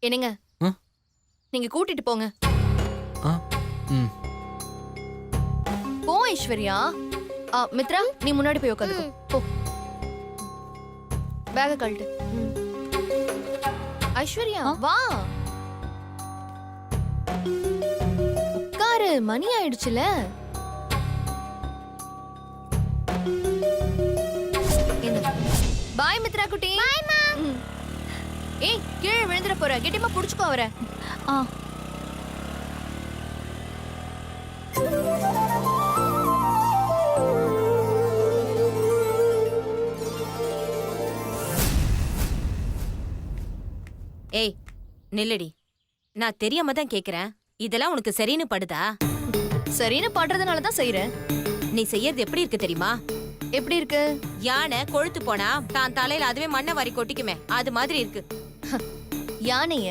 என்னங்க நீங்க கூட்டிட்டு போங்க. போ ஐஸ்வர்யா. மித்ரா நீ முன்னாடி போய் உட்காந்துக்கோ. போ பேக கழட்டு. ஐஸ்வர்யா வா உட்காரு, மணி ஆயிடுச்சுல. பாய் மித்ரா குட்டி. ஏய் கீழே விழுந்துற போற, கெட்டிமா புடிச்சுக்கோ அவரை. ஏய் நில்லடி, நான் தெரியாம தான் கேக்குறேன். இதெல்லாம் உனக்கு சரின்னு படுதா? சரின்னு படுறதுனால தான் செய்யறேன். நீ செய்யறது எப்படி இருக்கு தெரியுமா? எப்படி இருக்கு? யானை கொழுத்து போனா தான் தலையில அதுவே மண்ணை வாரி கொட்டிக்குமே, அது மாதிரி இருக்கு. யானைய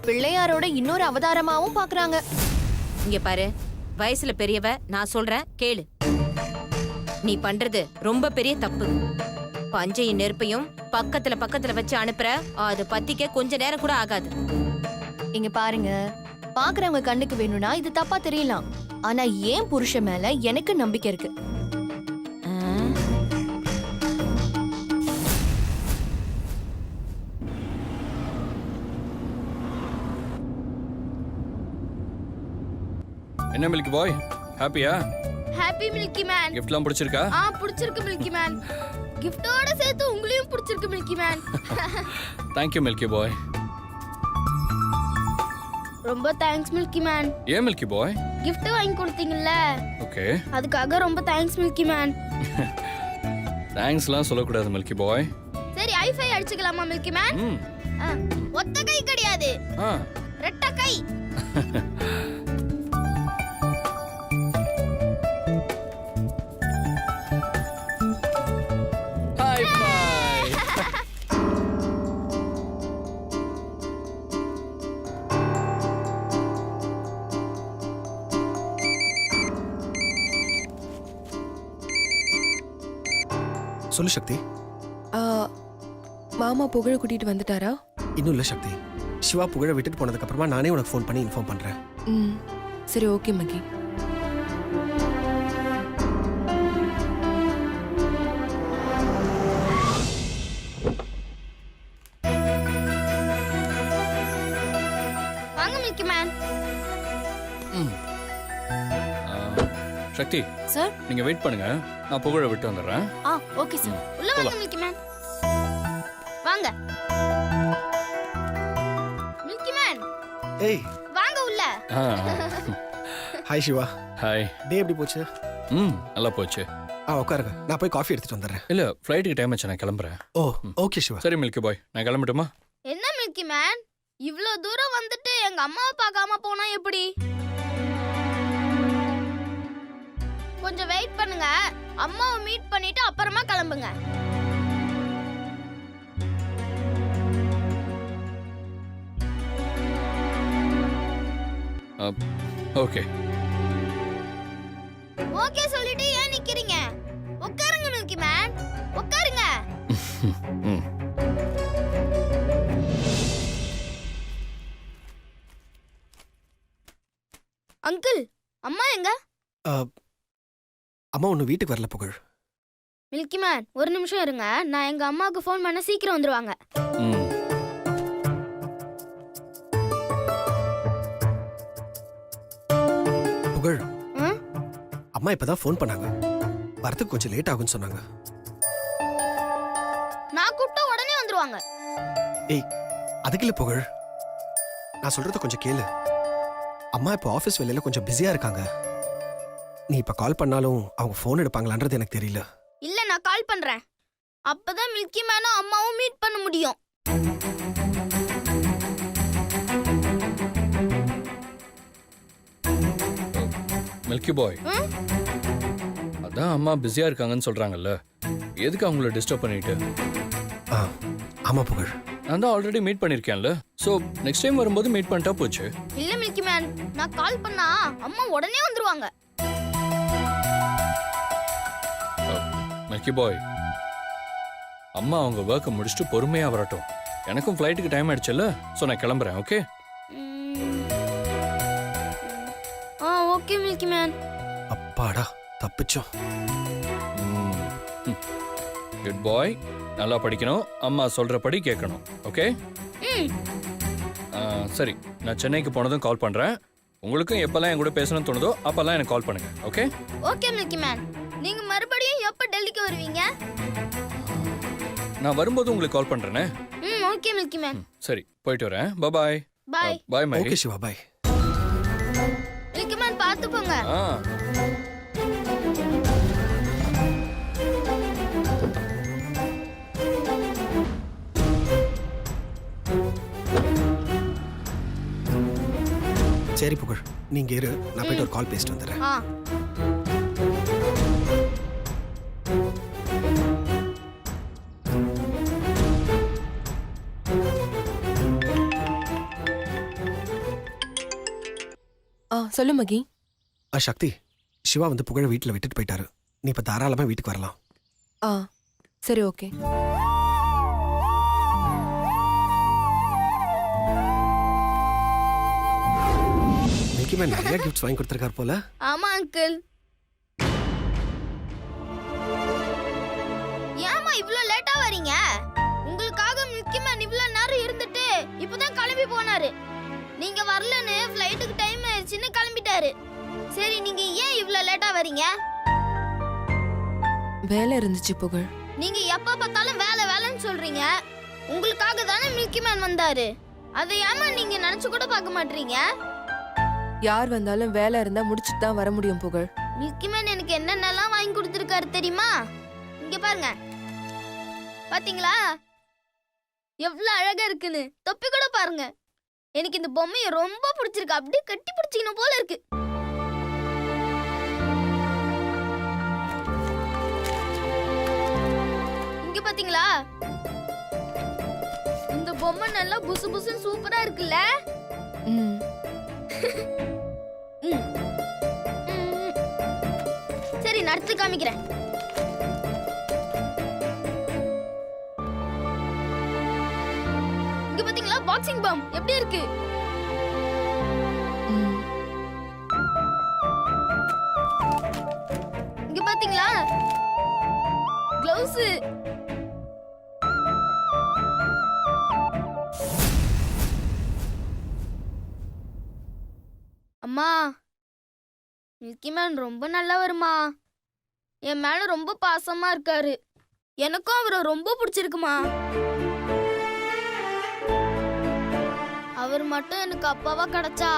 பிள்ளையாரோட இன்னொரு அவதாரமாவும் பாக்குறாங்க. இங்க பாரு, வயசுல பெரியவ, நான் சொல்றேன் கேளு. நீ பண்றது ரொம்ப பெரிய தப்பு. பஞ்சையும் நெருப்பையும் பக்கத்துல வச்சு அனுப்புற, அது பத்திக்க கொஞ்ச நேரம் கூட ஆகாது. இங்க பாருங்க, பாக்குறவங்க கண்ணுக்கு வேணும்னா இது தப்பா தெரியலாம். ஆனா ஏன் புருஷன் மேல எனக்கு நம்பிக்கை இருக்கு. என்ன மில்கி பாய், ஹாப்பியா? Happy milky man. கிஃப்ட்லாம் பிடிச்சிருக்கா? பிடிச்சிருக்கு மில்கி மேன். கிஃப்டோட சேர்த்து உங்களையும் பிடிச்சிருக்கு milky man. Thank you milky boy. ரொம்ப தேங்க்ஸ் மில்கி மேன். ஏன் மில்கி பாய்? gift வாங்கி கொடுத்தீங்கல்ல, ஓகே, அதுக்காக ரொம்ப தேங்க்ஸ் மில்கி மேன். தேங்க்ஸ்லாம் சொல்லக்கூடாது மில்கி பாய். சரி ஐஃபை அடிச்சுக்கலாமா மில்கி மேன்? ஒத்த கை கிடையாது, ரெட்ட கை. Hi bye. சொல்லு சக்தி. மாமா புகழ கூட்டிட்டு வந்துட்டாரா? இன்னும் இல்ல சக்தி. சிவா புகழ விட்டுட்டு போனதுக்கு அப்புறமா நானே உனக்கு ஃபோன் பண்ணி இன்ஃபார்ம் பண்றேன். சரி ஓகே மகி. வாங்க மில்கி மேன். சக்தி சார், நீங்க வெயிட் பண்ணுங்க, நான் புகழ விட்டு வந்துடுறேன். Okay sir. உள்ள வாங்க மில்கி மேன். வாங்க மில்கி மேன். ஏய் வாங்க உள்ள. ஹாய் சிவா. ஹாய். டே எப்படி போச்சு? நல்லா போச்சு. உட்காருங்க, நான் போய் காஃபி எடுத்துட்டு வந்துடுறேன். இல்ல ஃப்ளைட்டுக்கு டைம் ஆச்சு, நான் கிளம்புறேன். ஓ ஓகே சிவா. சரி மில்கி பாய், நான் கிளம்பட்டுமா? என்ன மில்கி மேன், இவ்ளோ தூரம் வந்துட்டு எங்க அம்மாவை பார்க்காம போனா எப்படி? கொஞ்சம் வெயிட் பண்ணுங்க, அம்மாவை மீட் பண்ணிட்டு அப்புறமா கிளம்புங்க. ஓகே. ஓகே சொல்லிட்டு ஏன் நிக்கிறீங்க? உட்காருங்க மில்கி மேன், உட்காருங்க. அங்கிள், அம்மா எங்க? அம்மா ஒன்னும் வீட்டுக்கு வரல புகழ். மில்கி மேன் ஒரு நிமிஷம் இருங்க, நான் எங்க அம்மாவுக்கு ஃபோன் பண்ண சீக்கிரம் வந்துருவாங்க. புகழ், அம்மா இப்பதான் ஃபோன் பண்ணாங்க, வரதுக்கு கொஞ்சம் லேட் ஆகும்னு சொன்னாங்க. நான் கூப்பிட்டா உடனே வந்துருவாங்க. ஏய் அதுக்கு இல்ல புகழ், நான் சொல்றத கொஞ்சம் கேளு. அம்மா இப்போ ஆஃபீஸ் வேலையில கொஞ்சம் பிஸியா இருக்காங்க. நீ இப்ப கால் பண்ணாலும் அவங்க ஃபோன் எடுப்பாங்களான்றது எனக்கு தெரியல. இல்ல நான் கால் பண்றேன், அப்பதான் மில்கி மேனும் அம்மாவும் மீட் பண்ண முடியும். மில்கி பாய், அதான் அம்மா பிஸியா இருக்காங்கன்னு சொல்றாங்கல்ல, எதுக்கு அவங்கள டிஸ்டர்ப் பண்ணிட்டு? ஆமா புகழ், நான் தான் ஆல்ரெடி மீட் பண்ணிருக்கேன்ல, சோ நெக்ஸ்ட் டைம் வரும்போது மீட் பண்ணிட்டா போச்சு. இல்ல மில்கி மேன், நான் கால் பண்ணா அம்மா உடனே வந்துருவாங்க. மில்கி பாய், அம்மா அவங்க ஒர்க்கை முடிச்சுட்டு பொறுமையா வரட்டும், எனக்கும் ஃப்ளைட்டுக்கு டைம் ஆயிடுச்சுல்ல, ஸோ நான் கிளம்புறேன். ஓகே? Okay milky man. அப்பாடா தப்பிச்சோம். குட் பாய். நல்லா படிக்கணும், அம்மா சொல்றபடி கேட்கணும். ஓகே? சரி, நான் சென்னைக்கு போனதும் கால் பண்றேன். உங்களுக்கும் எப்பெல்லாம் என் கூட பேசணும்னு தோணுதோ அப்பெல்லாம் எனக்கு கால் பண்ணுங்க. ஓகே? Okay milky man. நீங்க மறுபடியும் எப்ப டெல்லிக்கு வருவீங்க? நான் வரும்போது உங்களுக்கு கால் பண்றேனே. Okay milky man. சரி, போயிட்டு வரேன். Bye. Bye. Bye Mahi. Okay Siva bye. Milky man பார்த்து போங்க. சரி புகழ், நீங்க இரு, நான் போயிட்டு ஒரு கால் பேசிட்டு வந்துடுறேன். சொல்லு மகி. சக்தி, சிவா வந்து புகழ வீட்டில் விட்டுட்டு போயிட்டாரு. நீ இப்ப தாராளமா வீட்டுக்கு வரலாம். சரி ஓகே. மில்கி மேன் நிறைய கிஃப்ட்ஸ் வாங்கி கொடுத்துருக்காரு போல. ஆமா அங்கிள். ஏமா இவ்ளோ லேட்டா வரீங்க? உங்களுக்காக மில்கி மேன் இவ்ளோ நேரம் இருந்துட்டு இப்பதான் கிளம்பி போனாரு. நீங்க வரலன்னு ஃளைட்டுக்கு டைம் ஆயிடுச்சுன்னு கிளம்பிட்டாரு. சரி, நீங்க ஏன் இவ்ளோ லேட்டா வரீங்க? வேலை இருந்துச்சு புகழ். நீங்க எப்ப பார்த்தாலும் வேலை வேலைன்னு சொல்றீங்க. உங்களுக்காக தானே மில்கி மேன் வந்தாரு. அதை ஏமா நீங்க நினைச்சு கூட பார்க்க மாட்டீங்க? யார் வந்தாலும் வேலை இருந்தா முடிச்சிட்டு தான் வர முடியும் புகழ். மில்கி மேன் எனக்கு என்னென்னலாம் வாங்கி கொடுத்துருக்காரு தெரியுமா? இங்க பாருங்க, பாத்தீங்களா எவ்வளவு அழகா இருக்குன்னு? தொப்பி கூட பாருங்க. எனக்கு இந்த பொம்மையை ரொம்ப பிடிச்சிருக்கு. அப்படியே கட்டி பிடிச்சிக்கணும் போல இருக்கு. இங்க பாத்தீங்களா, இந்த பொம்மை நல்லா புசு புசுன்னு சூப்பரா இருக்குல்ல? சரி, நடத்து காமிக்கிறேன். இங்க பாத்தீங்களா பாக்ஸிங் பம் எப்படி இருக்கு? இங்க பாத்தீங்களா க்ளவுஸ். அம்மா, மில்கி மேன் ரொம்ப நல்லவருமா. என் மேல ரொம்ப பாசமா இருக்காரு. எனக்கும் அவரை ரொம்ப பிடிச்சிருக்குமா. அவர் மட்டும் எனக்கு அப்பாவா கிடைச்சா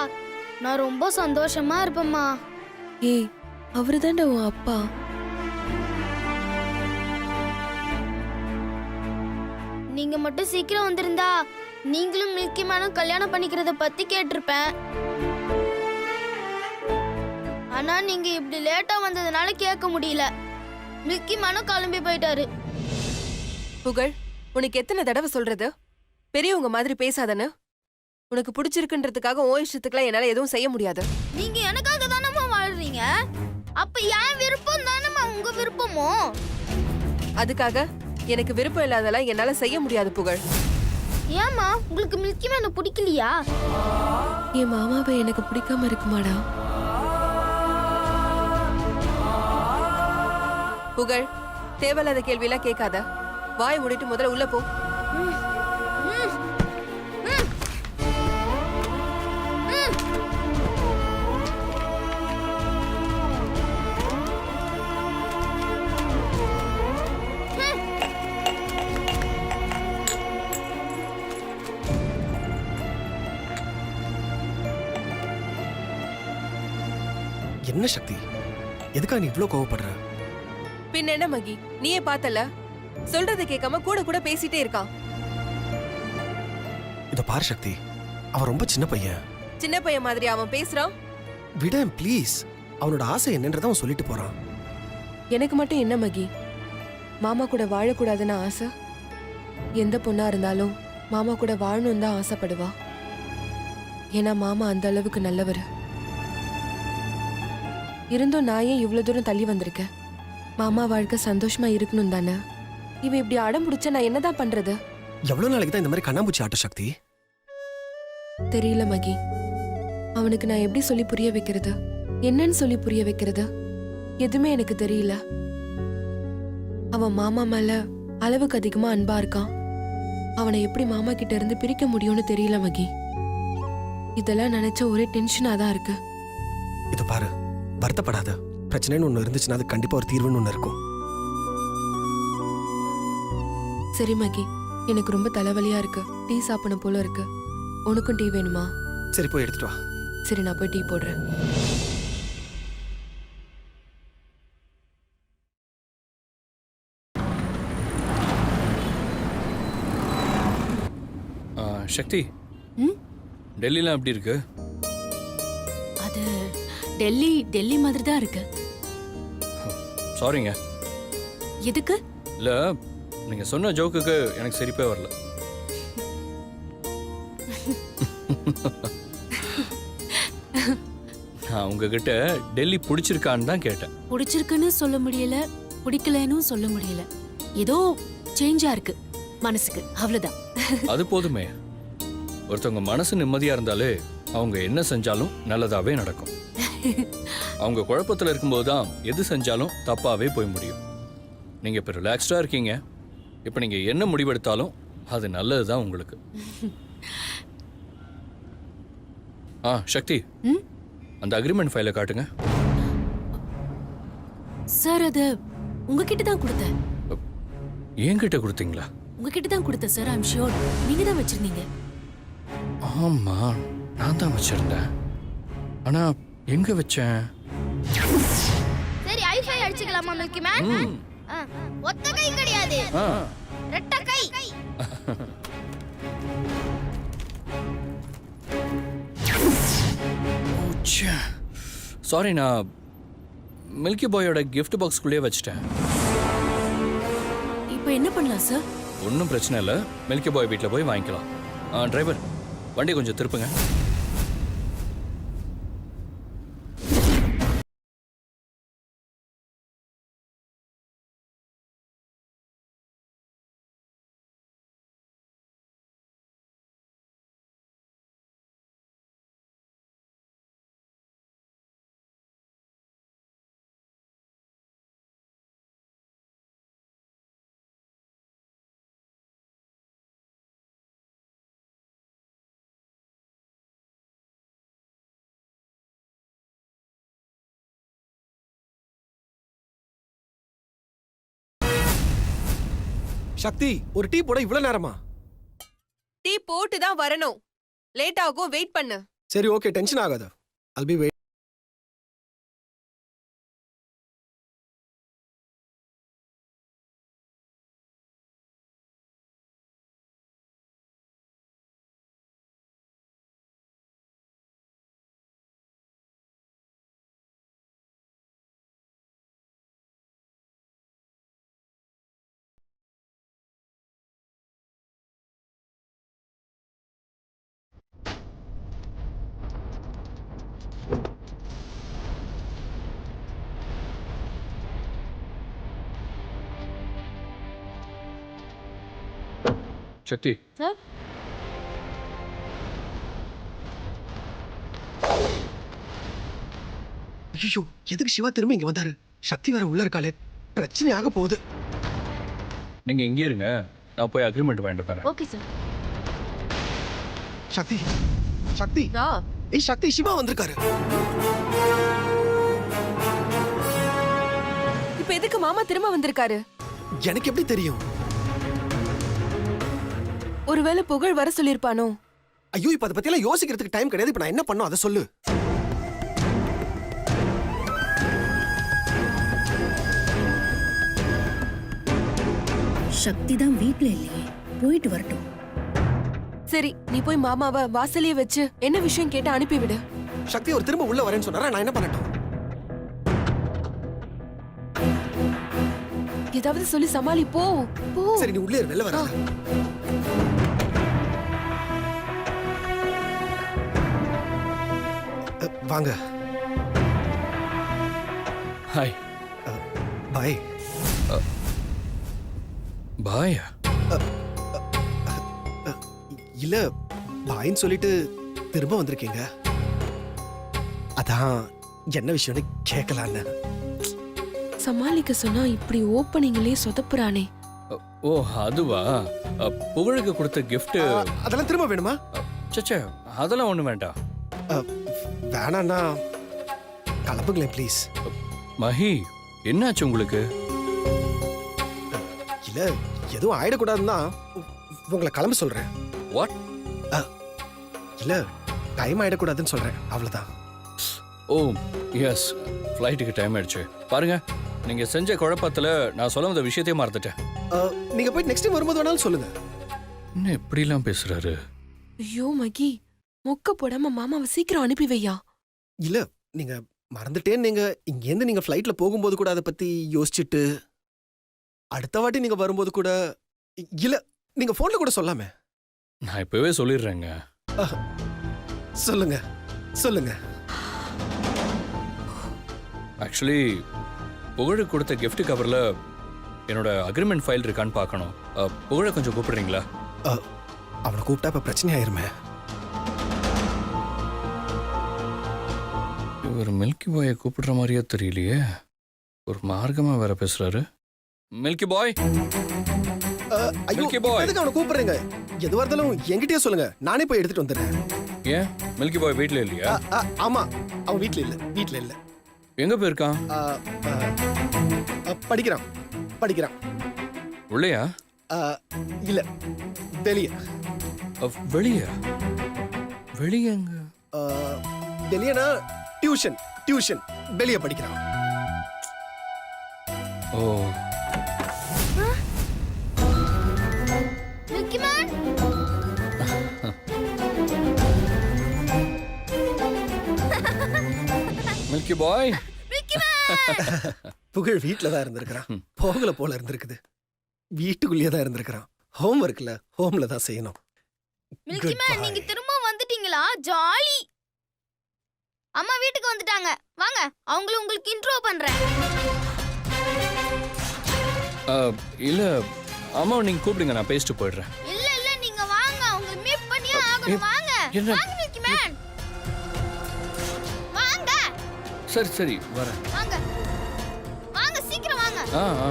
நான் ரொம்ப சந்தோஷமா இருப்பேம்மா. ஏய், அவரு தான்டா உன் அப்பா. நீங்க மட்டும் சீக்கிரம் வந்திருந்தா நீங்களும் மில்கி மேனும் கல்யாணம் பண்ணிக்கிறத பத்தி கேட்டிருப்பேன். ஆனா நீங்க இப்படி லேட்டா வந்ததுனால கேட்க முடியல. மில்கி மேனும் கிளம்பி போயிட்டாரு. புகழ், உனக்கு எத்தனை தடவை சொல்றது பெரியவங்க மாதிரி பேசாதன்னு? உனக்கு பிடிச்சிருக்குன்றதுக்காக ஓ இஷ்டத்துக்குலாம் என்னால எதுவும் செய்ய முடியாது. நீங்க எனக்காக தானம்மா வாழ்றீங்க. அப்ப என் விருப்பம் தானம்மா உங்க விருப்பமோ? அதுக்காக எனக்கு விருப்பம் இல்லாதெல்லாம் என்னால செய்ய முடியாது புகழ். ஏமா, உங்களுக்கு மில்கி மேனை பிடிக்கலையா? என் மாமாவை எனக்கு பிடிக்காம இருக்குமாடா? புகழ், தேவையில்லாத கேள்வியெல்லாம் கேட்காத. வாய் மூடிட்டு முதல்ல உள்ள போ. என்ன சக்தி, எதுக்காக நீ இவ்ளோ கோவப்படுற? பின்ன என்ன மகி, நீயே பார்த்தல, சொல்றதை கேட்காம கூட கூட பேசிட்டே இருக்கான். இத பாரு சக்தி, அவன் ரொம்ப சின்ன பையன். சின்ன பையன் மாதிரி அவன் பேசுறான். விட ப்ளீஸ். அவனோட ஆசை என்னன்றத அவன் சொல்லிட்டு போறான். எனக்கு மட்டும் என்ன மகி, மாமா கூட வாழக்கூடாதுன்னு ஆசை? எந்த பொண்ணா இருந்தாலும் மாமா கூட வாழணும் தான் ஆசைப்படுவா. ஏன்னா மாமா அந்த அளவுக்கு நல்லவர். இருந்தும் நான் ஏன் இவ்வளவு தூரம் தள்ளி வந்திருக்கேன்? மாமா வாழ்க்கை சந்தோஷமா இருக்கணும் தானே. இவன் இப்படி அடம் பிடிச்ச நான் என்னதான் பண்றது? எவ்வளவு நாளைக்கு தான் இந்த மாதிரி கண்ணாமூச்சி ஆட்டம் சக்தி? தெரியல மகி. அவனுக்கு நான் எப்படி சொல்லி புரிய வைக்கிறது, என்னன்னு சொல்லி புரிய வைக்கிறது, எதுவுமே எனக்கு தெரியல. அவன் மாமா மேல அளவுக்கு அதிகமா அன்பா இருக்கான். அவனை எப்படி மாமா கிட்ட இருந்து பிரிக்க முடியும்னு தெரியல மகி. இதெல்லாம் நினைச்ச ஒரே டென்ஷனா தான் இருக்கு. இது பாரு, வருத்தப்படாத. பிரச்சனைன்னு ஒண்ணு இருந்துச்சுன்னா அது கண்டிப்பா ஒரு தீர்வுன்னு ஒண்ணு இருக்கும். சரி மகி, எனக்கு ரொம்ப தலைவலியா இருக்கு. டீ சாப்பிடணும் போல இருக்கு. உனக்கும் டீ வேணுமா? சரி, போய் எடுத்துட்டு வா. சரி, நான் போய் டீ போடுறேன். சக்தி, ம்? டெல்லிலாம் எப்படி இருக்கு? அது டெல்லி மாதிரி தான் இருக்கு. சாரிங்க. எதுக்கு? இல்ல, நீங்க சொன்ன ஜோக்குக்கு எனக்கு சிரிப்பே வரல. நான் உங்ககிட்ட டெல்லி பிடிச்சிருக்கான்னு தான் கேட்டேன். பிடிச்சிருக்குன்னு சொல்ல முடியல, பிடிக்கலன்னு சொல்ல முடியல. ஏதோ சேஞ்சா இருக்கு மனசுக்கு, அவ்வளவுதான். அது போதுமே. ஒருத்தவங்க மனசு நிம்மதியா இருந்தாலே அவங்க என்ன செஞ்சாலும் நல்லதாவே நடக்கும். அவங்க குழப்பத்துல இருக்கும்போது தான் எது செஞ்சாலும் தப்பாவே போய் முடியும். நீங்க இப்ப ரிலாக்ஸ்டா இருக்கீங்க. இப்ப நீங்க என்ன முடிவெடுத்தாலும் அது நல்லதுதான் உங்களுக்கு. சக்தி, அந்த அக்ரிமெண்ட் ஃபைலை காட்டுங்க. சார், அது உங்ககிட்ட தான் கொடுத்தேன். என்கிட்ட கொடுத்தீங்களா? உங்ககிட்ட தான் கொடுத்தேன் சார். ஐம் ஷூர் நீங்க தான் வச்சிருந்தீங்க. ஆமா, நான் தான் வச்சிருந்தேன். ஆனா எங்க வச்சேன்? சரி, ஐஃபை அடிச்சுக்கலாமா மில்கி மேன்? ஒத்த கை கிடையாது, ரெட்டை கை. சாரி, நான் மில்கி பாயோட கிஃப்ட் பாக்ஸ்குள்ளேயே வச்சிட்டேன். இப்போ என்ன பண்ணலாம் சார்? ஒன்றும் பிரச்சனை இல்லை. மில்கி பாய் வீட்டில் போய் வாங்கிக்கலாம். டிரைவர், வண்டி கொஞ்சம் திருப்புங்க. சக்தி, ஒரு டீ போட இவ்வளவு நேரமா? டீ போட்டு தான் வரணும். லேட் ஆகும், வெயிட் பண்ணு. சரி, ஓகே, டென்ஷன் ஆகாத. I'll be waiting. Sakthi, sir, ஐயோ, எதுக்கு சிவா திரும்ப இங்க வந்தாரு? சக்தி வேற உள்ள இருக்காளே, பிரச்சனையாக போகுது. நீங்க இங்கே இருங்க, நான் போய் அக்ரிமெண்ட் வாங்கிட்டு வரேன். Okay sir. சக்தி, சக்தி, ஏய் சக்தி, சிவா வந்திருக்காரு. இப்ப எதுக்கு மாமா திரும்ப வந்திருக்காரு? எனக்கு எப்படி தெரியும்? ஒருவேளை புகழ் வர சொல்லிருப்பானோ? ஐயோ, இப்ப அதை பத்தி எல்லாம் யோசிக்கிறதுக்கு டைம் கிடையாது. இப்ப நான் என்ன பண்ணும் அதை சொல்லு. சக்தி தான் வீட்ல இல்லையே, போயிட்டு வரட்டும். சரி, நீ போய் மாமாவை வாசலையே வச்சு என்ன விஷயம் கேட்டு அனுப்பிவிடு. சக்தி ஒரு திரும்ப உள்ள வரேன்னு சொன்னாரா, நான் என்ன பண்ணட்டும்? ஏதாவது சொல்லி சமாளி, போ போ. சரி, நீ உள்ளே வெளில வர. வாங்க. ஹாய். பாய். பாயா? இல்ல பாயின்னு சொல்லிட்டு திரும்ப வந்திருக்கீங்க. அதான் என்ன விஷயம்னு கேட்கலான்னு. சமாளிக்க சொன்னா இப்படி ஓப்பனிங்லயே சொதப்புறானே. ஓ அதுவா? புகழுக்கு கொடுத்த கிஃப்ட். அதெல்லாம் திரும்ப வேணுமா? சச்சே, அதெல்லாம் ஒண்ணு வேண்டாம். வேணாண்ணா, கிளம்புங்களேன் ப்ளீஸ். மஹி, என்னாச்சு உங்களுக்கு? இல்ல எதுவும் ஆயிடக்கூடாதுன்னா உங்களை கிளம்ப சொல்றேன். வாட்? இல்ல டைம் ஆயிடக்கூடாதுன்னு சொல்றேன், அவ்வளவுதான். ஓ எஸ், ஃப்ளைட்டுக்கு டைம் ஆயிடுச்சு. பாருங்க, நீங்க செஞ்ச குழப்பத்துல நான் சொல்ல வந்த விஷயத்தையே மறந்துட்டேன். நீங்க போய் நெக்ஸ்ட் டைம் வரும்போது வேணாலும் சொல்லுங்க. என்ன இப்படிலாம் பேசுறாரு? ஐயோ மகி, மொக்க போடாம மாமாவை சீக்கிரம் அனுப்பி வையா. இல்ல நீங்க மறந்துட்டேன்னு நீங்க இங்கேருந்து நீங்க ஃப்ளைட்ல போகும்போது கூட அதை பத்தி யோசிச்சுட்டு அடுத்த வாட்டி நீங்க வரும்போது கூட இல்ல நீங்க போன்ல கூட சொல்லாமே. நான் இப்பவே சொல்லிடுறேங்க. சொல்லுங்க சொல்லுங்க. ஆக்சுவலி புகழுக்கு கொடுத்த gift கவர்ல என்னோட அக்ரிமெண்ட் ஃபைல் இருக்கான்னு பார்க்கணும். புகழை கொஞ்சம் கூப்பிடுறீங்களா? அவனை கூப்பிட்டா இப்ப பிரச்சனை ஆயிருமே. இவர் மில்கி பாயை கூப்பிடுற மாதிரியே தெரியலையே. ஒரு மார்க்கமா வேற பேசுறாரு. மில்கி பாய், ஐயோ, மில்கி பாய். எதுக்கு அவனை கூப்பிடுறீங்க? எதுவா இருந்தாலும் என்கிட்டயே சொல்லுங்க, நானே போய் எடுத்துட்டு வந்துடுறேன். ஏன் மில்கி பாய் வீட்ல இல்லையா? ஆமா, அவன் வீட்ல இல்ல. எங்க போயிருக்கான்? படிக்கிறான். உள்ளையா? இல்ல வெளியே. வெளியா? வெளியங்க? வெளியனா டியூஷன் வெளியே படிக்கிறான். Oh, milky man, milky boy. Milky man. Pugazh வீட்ல தான் இருந்திருக்கிறான். போகல போல இருந்திருக்குது. வீட்டுக்குள்ளேயே தான் இருந்திருக்கிறான். ஹோம்ல தான் செய்யணும். மில்கி மேன், நீங்க திரும்ப வந்துட்டீங்களா? ஜாலி. அம்மா வீட்டுக்கு வந்துட்டாங்க, வாங்க அவங்களும் உங்களுக்கு இன்ட்ரோ பண்றேன். இல்ல அம்மா, நீங்க கூப்பிடுங்க, நான் பேசிட்டு போயிடுறேன். இல்ல நீங்க வாங்க, உங்களை மீட் பண்ணியே ஆகணும். வாங்க என்ன? வாங்க மில்கி மேன், வாங்க. சரி வரேன். வாங்க சீக்கிரம் வாங்க. வாங்க.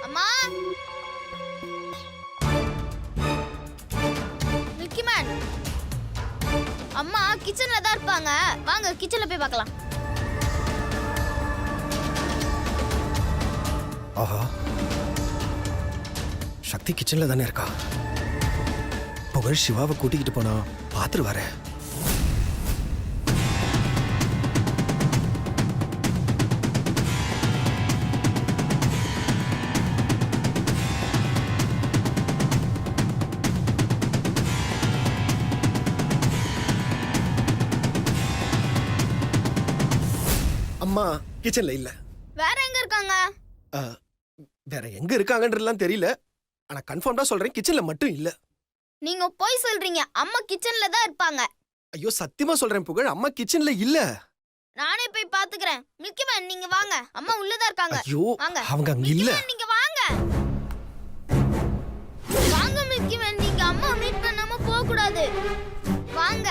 அம்மா, மில்கி மேன், அம்மா கிச்சன்ல தான் இருப்பாங்க. வாங்க கிச்சன்ல போய் பார்க்கலாம். ஆஹா, சக்தி கிச்சன்ல தானே இருக்கா. புகழ் சிவாவை கூட்டிக்கிட்டு போனா பாத்துட்டு வரேன். அம்மா கிச்சன்ல இல்ல. வேற எங்க இருக்காங்க? வேற எங்க இருக்காங்கன்றதுலாம் தெரியல. ஆனா கன்ஃபார்ம்டா சொல்றேன், கிச்சன்ல மட்டும் இல்ல. நீங்க போய் சொல்றீங்க, அம்மா கிச்சன்ல தான் இருப்பாங்க. ஐயோ சத்தியமா சொல்றேன் புகழ், அம்மா கிச்சன்ல இல்ல. நானே போய் பாத்துக்கிறேன். மில்கி மேன், நீங்க வாங்க, அம்மா உள்ளதா இருக்காங்க. ஐயோ வாங்க. அவங்க அங்க இல்ல. மில்கி மேன், நீங்க வாங்க. வாங்க மில்கி மேன், நீங்க அம்மா மீட் பண்ணாம போக கூடாது. வாங்க.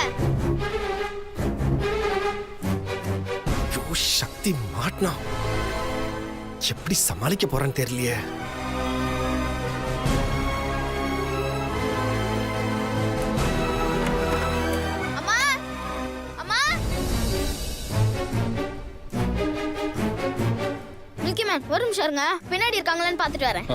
ஐயோ சக்தி மாட்னா, எப்படி சமாளிக்க போறான்னு தெரியலையே. அம்மா மில்கி மேன், ஒரு நிமிஷம் இருங்க, பின்னாடி இருக்காங்களான்னு பாத்துட்டு வரேன்.